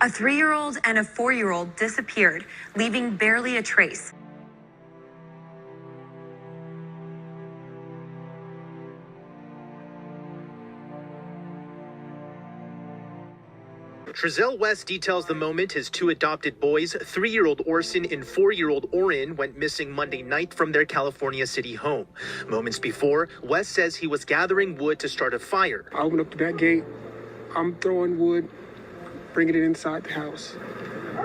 A 3-year-old and a 4-year-old disappeared, leaving barely a trace. Trezell West details the moment his 2 adopted boys, 3-year-old Orson and 4-year-old Orrin, went missing Monday night from their California City home. Moments before, West says he was gathering wood to start a fire. I went up to that gate. I'm throwing wood, bringing it inside the house.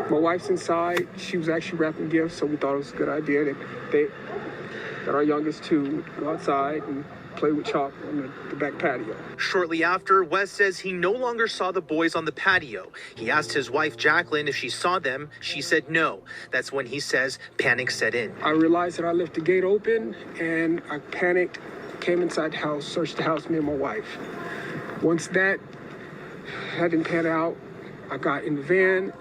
My wife's inside. She was actually wrapping gifts, so we thought it was a good idea that our youngest 2 would go outside and play with chalk on the back patio. Shortly after, West says he no longer saw the boys on the patio. He asked his wife, Jacqueline, if she saw them. She said no. That's when he says panic set in. I realized that I left the gate open, and I panicked, came inside the house, searched the house, me and my wife. Once that didn't pan out, I got in the van.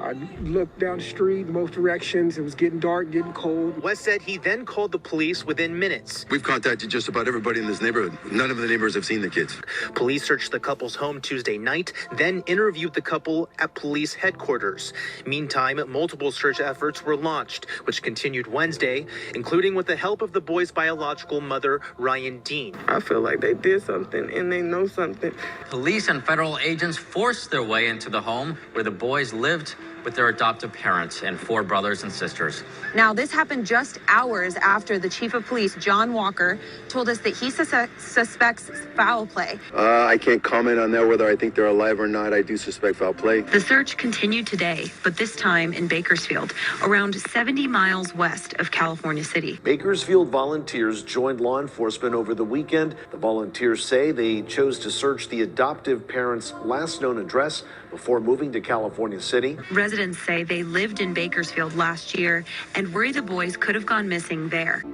I looked down the street, both directions. It was getting dark, getting cold. West said he then called the police within minutes. We've contacted just about everybody in this neighborhood. None of the neighbors have seen the kids. Police searched the couple's home Tuesday night, then interviewed the couple at police headquarters. Meantime, multiple search efforts were launched, which continued Wednesday, including with the help of the boys' biological mother, Ryan Dean. I feel like they did something and they know something. Police and federal agents forced their way into the home where the boys lived with their adoptive parents and 4 brothers and sisters. Now, this happened just hours after the chief of police, John Walker, told us that he suspects foul play. I can't comment on that, whether I think they're alive or not. I do suspect foul play. The search continued today, but this time in Bakersfield, around 70 miles west of California City. Bakersfield volunteers joined law enforcement over the weekend. The volunteers say they chose to search the adoptive parents' last known address before moving to California City. Residents say they lived in Bakersfield last year and worry the boys could have gone missing there.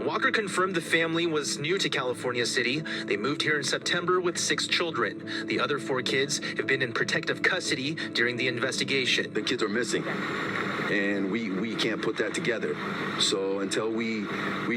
Walker confirmed the family was new to California City. They moved here in September with 6 children. The other 4 kids have been in protective custody during the investigation. The kids are missing, and we can't put that together. So until we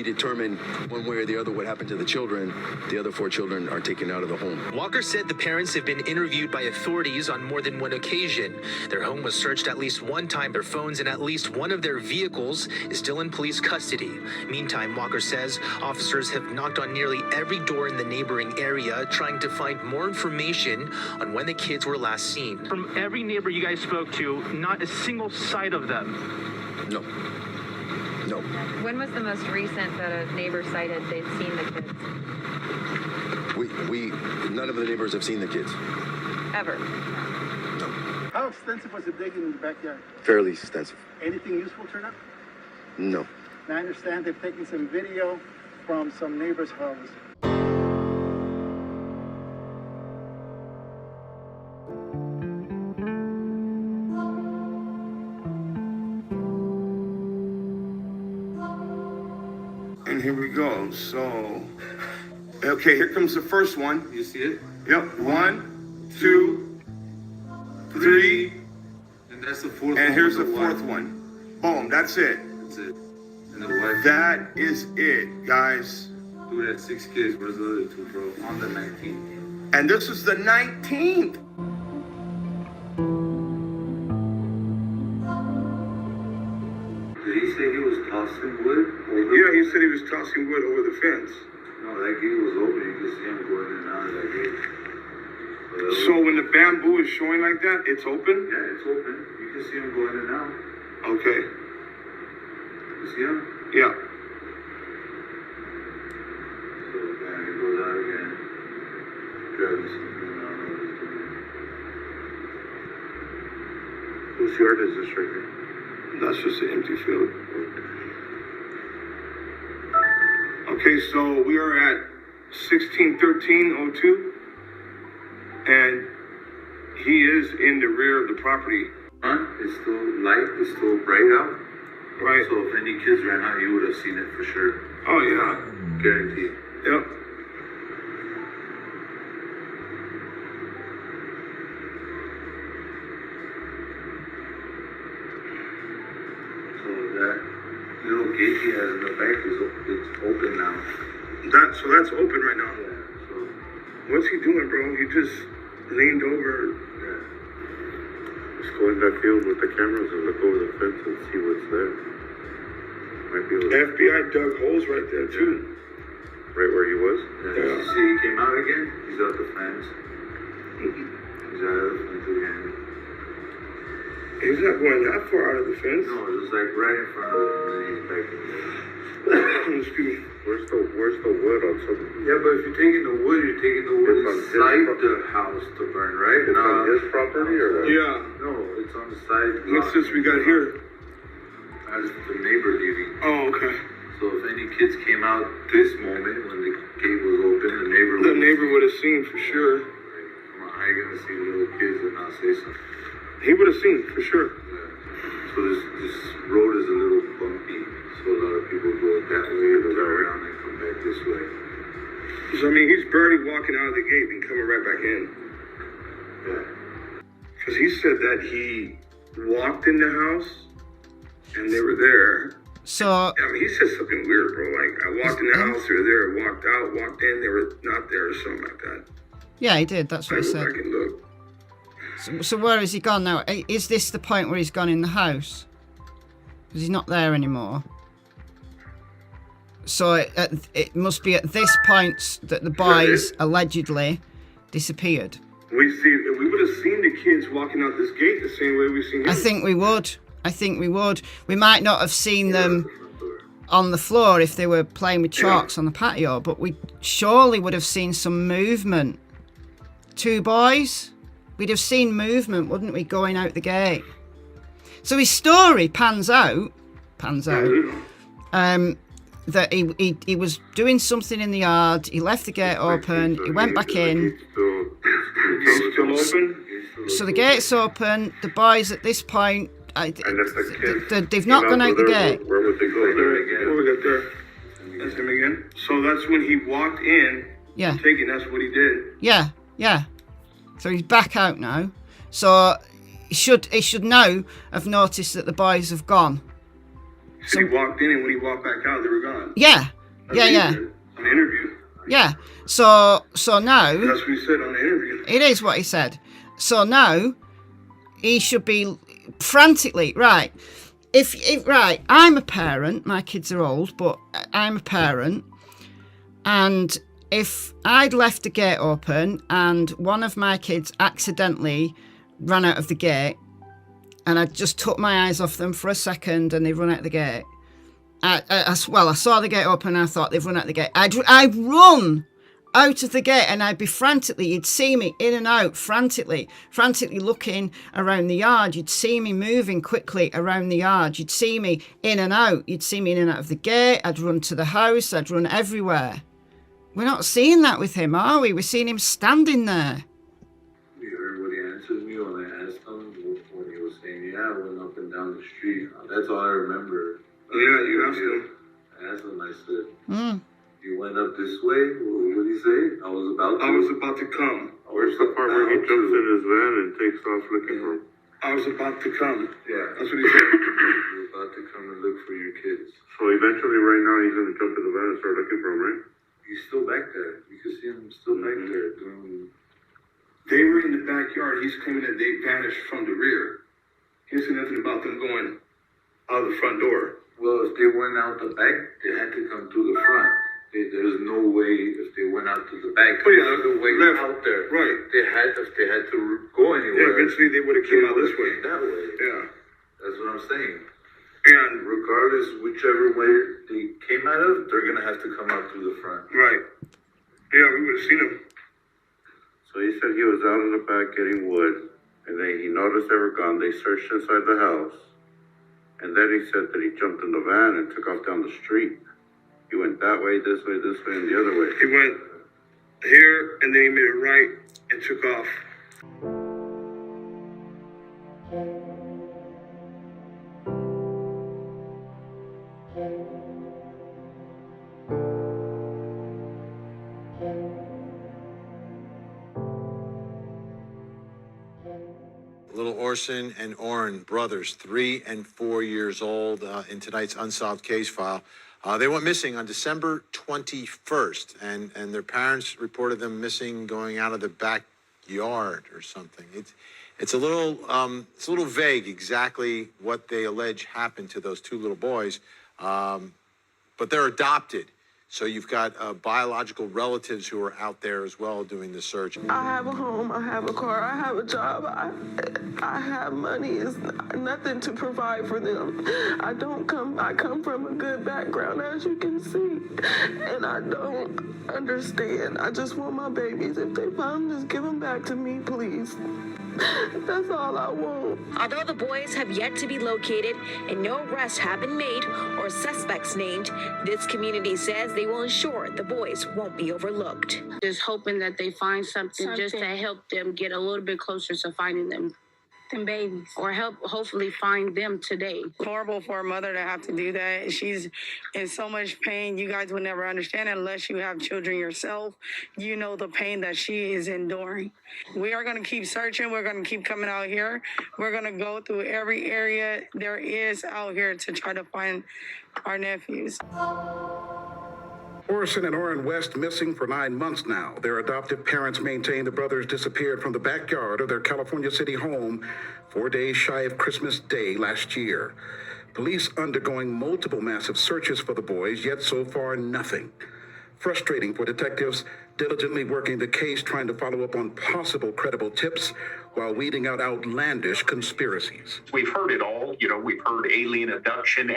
determine one way or the other what happened to the children, the other 4 children are taken out of the home. Walker said the parents have been interviewed by authorities on more than one occasion. Their home was searched at least one time. Their phones and at least one of their vehicles is still in police custody. Meantime, Walker says officers have knocked on nearly every door in the neighboring area, trying to find more information on when the kids were last seen. From every neighbor you guys spoke to, not a single sight of them. No. When was the most recent that a neighbor cited they'd seen the kids? None of the neighbors have seen the kids. Ever? No. How extensive was the digging in the backyard? Fairly extensive. Anything useful turn up? No. And I understand they've taken some video from some neighbors' house. And here we go. So, okay, here comes the first one. You see it? Yep. 1, 2, 3. And that's the 4th one. And here's the 4th one. Boom, that's it. That's it. And the wife. That is it, guys. Dude had 6 kids. Where's the other 2, bro? On the 19th. And this is the 19th. Did he say he was tossing wood? Yeah, he said he was tossing wood over the fence. No, that gate was open. You could see him going in and out of that gate. So when the bamboo is showing like that, it's open? Yeah, it's open. You can see him going in and out. Okay. You see him? Yeah. So then he goes out again. Grabbing something. I don't know what he's doing. Whose yard is this right here? That's just an empty field. Okay, so we are at 161302, and he is in the rear of the property. It's still light, it's still bright out. Right. So if any kids ran out, you would have seen it for sure. Oh, yeah. Guaranteed. Yep. gate he has in the back it's open now. So that's open right now. Yeah. So What's he doing, bro? He just leaned over. yeah. Just go in that field with the cameras and look over the fence and see what's there. Might be able to, FBI dug holes right there too. right where he was. Yeah. You see, he came out again. He's out the fence. He's out of the fence again. He's not going that far out of the fence. No, it was like right in front of him, and then he's back in there. Excuse me. Where's the wood on something? Yeah, but if you're taking the wood inside the house to burn, right? It's on his property or what? Yeah. No, it's on the side. What's this we got here? That's the neighbor leaving. Oh, okay. So if any kids came out this moment when the gate was open, the neighbor would have seen for sure. Come on, how you gonna see little kids and not say something? He would have seen for sure. Yeah. So this road is a little bumpy, so a lot of people go that way, turn around and come back this way. So I mean, he's barely walking out of the gate and coming right back in. Yeah. Because he said that he walked in the house and they were there. So I mean, he said something weird, bro. Like, I walked in the house, they were there. Walked out, walked in, they were not there, or something like that. yeah, he did. That's what he said. I can look. So where has he gone now? Is this the point where he's gone in the house? Because he's not there anymore. So it must be at this point that the boys allegedly disappeared. We would have seen the kids walking out this gate the same way we seen him. I think we would. We might not have seen them on the floor if they were playing with chalks on the patio, but we surely would have seen some movement. Two boys? We'd have seen movement, wouldn't we, going out the gate? So his story pans out, that he was doing something in the yard, he left the gate open, he went back in. Still open? So the gate's open, the boys at this point, they've not gone out the gate. Where would they go? Where we got there? That's him again? So that's when he walked in. Yeah. Taking, that's what he did. Yeah. So he's back out now. So he should now have noticed that the boys have gone. So he walked in, and when he walked back out, they were gone. Yeah. On the interview. Yeah. So now. That's what he said on the interview. It is what he said. So now he should be frantically right. If right, I'm a parent. My kids are old, but I'm a parent, and if I'd left the gate open and one of my kids accidentally ran out of the gate and I just took my eyes off them for a second and they've run out the gate. I saw the gate open and I thought they've run out the gate. I'd run out of the gate and I'd be frantically, you'd see me in and out, frantically looking around the yard. You'd see me moving quickly around the yard. You'd see me in and out. You'd see me in and out of the gate. I'd run to the house. I'd run everywhere. We're not seeing that with him, are we? We're seeing him standing there. You heard what he answered me when I asked him, when he was saying, yeah, I went up and down the street. That's all I remember. Yeah, you asked him. I asked him, I said, you went up this way? What did he say? I was about to come. Where's the part where he jumps in his van and takes off looking for him? I was about to come. Yeah. That's what he said. He was about to come and look for your kids. So eventually right now he's going to jump in the van and start looking for him, right? He's still back there. You can see him still back there doing. They were in the backyard. He's claiming that they vanished from the rear. He didn't say nothing about them going out the front door. Well, if they went out the back, they had to come through the front. There's no way if they went out to the back. Oh yeah, the way out there. Right. If they had to go anywhere. Yeah, eventually they would have came out this way. That way. Yeah. That's what I'm saying. And regardless, whichever way they came out of, they're gonna have to come out through the front. Right. Yeah, we would have seen him. So he said he was out in the back getting wood, and then he noticed they were gone. They searched inside the house, and then he said that he jumped in the van and took off down the street. He went that way, and the other way. He went here, and then he made a right and took off. Little Orson and Orrin, brothers, 3 and 4 years old, in tonight's unsolved case file. They went missing on December 21st, and their parents reported them missing going out of the backyard or something. It's a little vague exactly what they allege happened to those 2 little boys, but they're adopted. So you've got biological relatives who are out there as well doing the search. I have a home, I have a car, I have a job, I have money. It's nothing to provide for them. I come from a good background, as you can see, and I don't understand. I just want my babies. If they find them, just give them back to me, please. That's all I want. Although the boys have yet to be located and no arrests have been made or suspects named, this community says they will ensure the boys won't be overlooked. Just hoping that they find something just to help them get a little bit closer to finding them babies, or hopefully find them today. Horrible for a mother to have to do that. She's in so much pain. You guys would never understand unless you have children yourself. You know the pain that she is enduring. We are going to keep searching. We're going to keep coming out here. We're going to go through every area there is out here to try to find our nephews. Orson and Orrin West missing for 9 months now. Their adoptive parents maintain the brothers disappeared from the backyard of their California City home 4 days shy of Christmas Day last year. Police undergoing multiple massive searches for the boys, yet so far nothing. Frustrating for detectives diligently working the case, trying to follow up on possible credible tips while weeding out outlandish conspiracies. We've heard it all. We've heard alien abduction,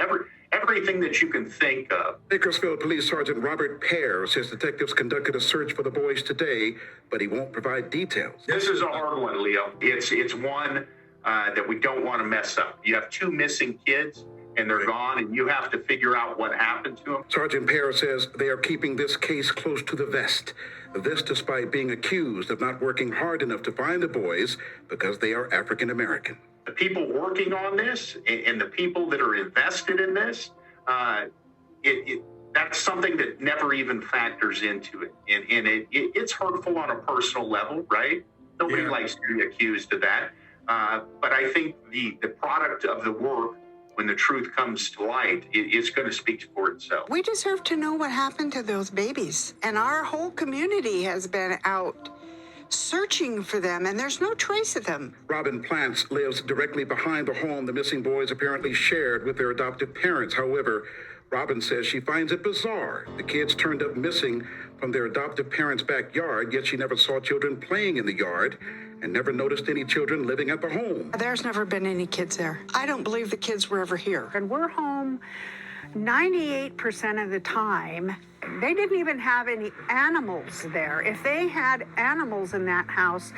everything that you can think of. Bakersfield Police Sergeant Robert Pear says detectives conducted a search for the boys today, but he won't provide details. This is a hard one, Leo. It's one that we don't want to mess up. You have 2 missing kids, and they're gone, and you have to figure out what happened to them. Sergeant Pear says they are keeping this case close to the vest. This despite being accused of not working hard enough to find the boys because they are African American. The people working on this and the people that are invested in this, that's something that never even factors into it. And it's hurtful on a personal level, right? Nobody likes to be accused of that. But I think the product of the work, when the truth comes to light, it's going to speak for itself. We deserve to know what happened to those babies. And our whole community has been out searching for them, and there's no trace of them. Robin Plants lives directly behind the home the missing boys apparently shared with their adoptive parents. However, Robin says she finds it bizarre. The kids turned up missing from their adoptive parents' backyard, yet she never saw children playing in the yard and never noticed any children living at the home. There's never been any kids there. I don't believe the kids were ever here. And we're home 98% of the time. They didn't even have any animals there. If they had animals in that house,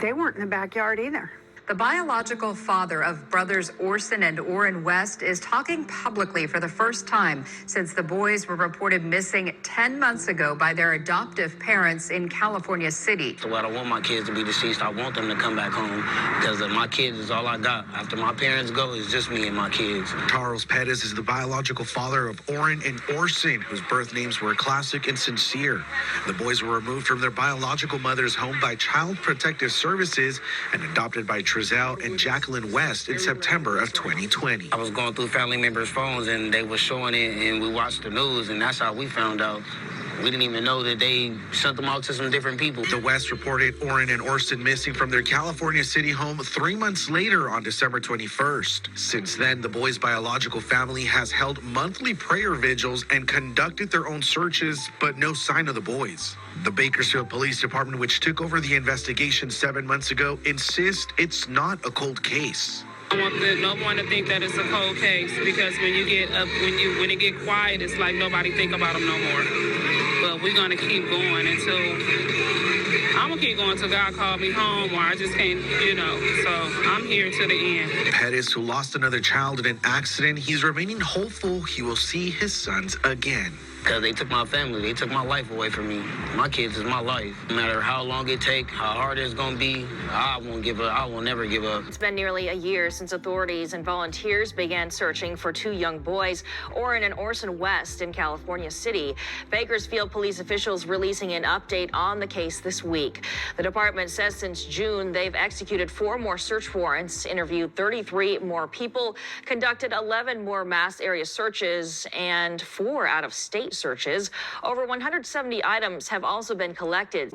they weren't in the backyard either. The biological father of brothers Orson and Orrin West is talking publicly for the first time since the boys were reported missing 10 months ago by their adoptive parents in California City. So I don't want my kids to be deceased. I want them to come back home because my kids is all I got. After my parents go, it's just me and my kids. Charles Pettis is the biological father of Orrin and Orson, whose birth names were classic and sincere. The boys were removed from their biological mother's home by Child Protective Services and adopted by Trezell and Jacqueline West in September of 2020. I was going through family members' phones and they were showing it, and we watched the news, and that's how we found out. We didn't even know that they sent them out to some different people. The West reported Orrin and Orson missing from their California City home 3 months later on December 21st. Since then, the boys' biological family has held monthly prayer vigils and conducted their own searches, but no sign of the boys. The Bakersfield Police Department, which took over the investigation 7 months ago, insists it's not a cold case. I want no one to think that it's a cold case, because when you get up, when it get quiet, it's like nobody think about them no more. But we're gonna keep going until I'm gonna keep going till God called me home, or I just can't, So I'm here to the end. Pettis, who lost another child in an accident, he's remaining hopeful he will see his sons again. because they took my family. They took my life away from me. My kids is my life. No matter how long it take, how hard it's going to be, I won't give up. I will never give up. It's been nearly a year since authorities and volunteers began searching for two young boys, Orrin and Orson West, in California City. Bakersfield police officials releasing an update on the case this week. The department says since June, they've executed 4 more search warrants, interviewed 33 more people, conducted 11 more mass area searches, and 4 out-of-state searches. Over 170 items have also been collected.